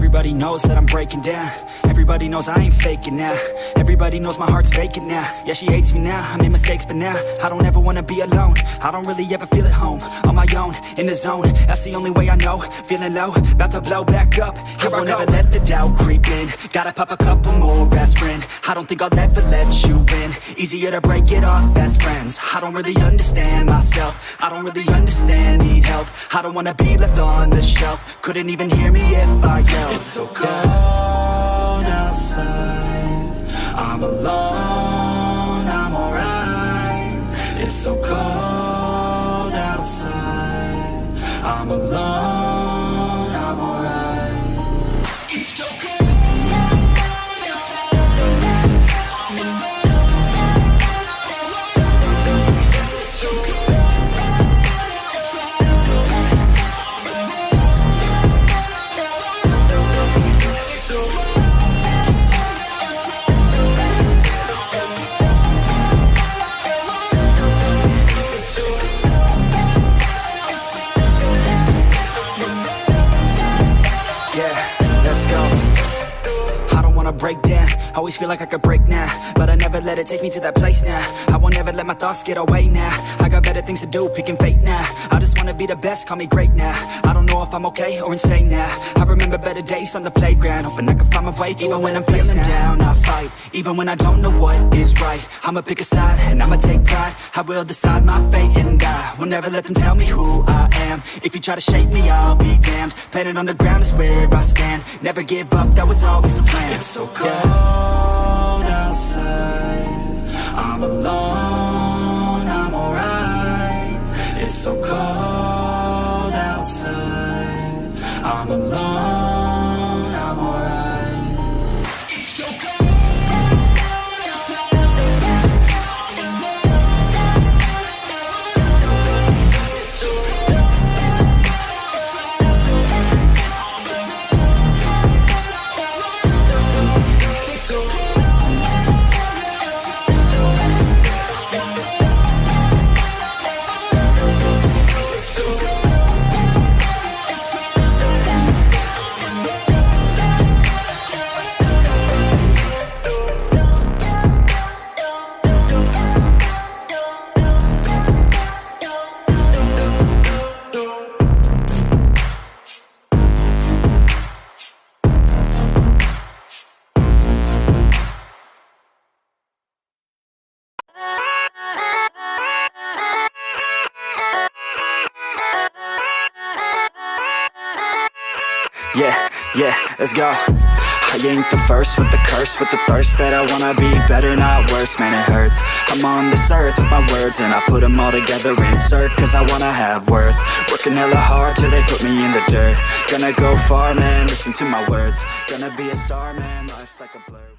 Everybody knows that I'm breaking down. Everybody knows I ain't faking now. Everybody knows my heart's vacant now. Yeah, she hates me now, I made mistakes but now I don't ever wanna be alone. I don't really ever feel at home. On my own, in the zone, that's the only way I know. Feeling low, about to blow back up. Here I won't ever let the doubt creep in. Gotta pop a couple more aspirin. I don't think I'll ever let you in. Easier to break it off best friends. I don't really understand myself. I don't really understand, need help. I don't wanna be left on the shelf. Couldn't even hear me if I yelled. It's so cold outside, I'm alone, I'm alright. It's so cold outside, I'm alone, I'm alright. It's so cold. Break down, always feel like I could break now, but I never let it take me to that place now. I won't ever let my thoughts get away now. I got better things to do, picking fate now. I just wanna be the best, call me great now. I don't know if I'm okay or insane now. I remember better days on the playground, hoping I can find my way to even when I'm feeling down, I fight, even when I don't know what is right. I'ma pick a side, and I'ma take pride. I will decide my fate, and I will never let them tell me who I am. If you try to shape me, I'll be damned. Planet on the ground is where I stand. Never give up, that was always the plan. It's so cold outside, I'm alone, I'm alright. It's so cold outside, I'm alone, I'm alright. It's so cold. Yeah, let's go. I ain't the first with the curse, with the thirst that I wanna be better, not worse, man it hurts. I'm on this earth with my words and I put them all together, insert, cause I wanna have worth. Working hella hard till they put me in the dirt. Gonna go far, man, listen to my words. Gonna be a star, man, life's like a blur.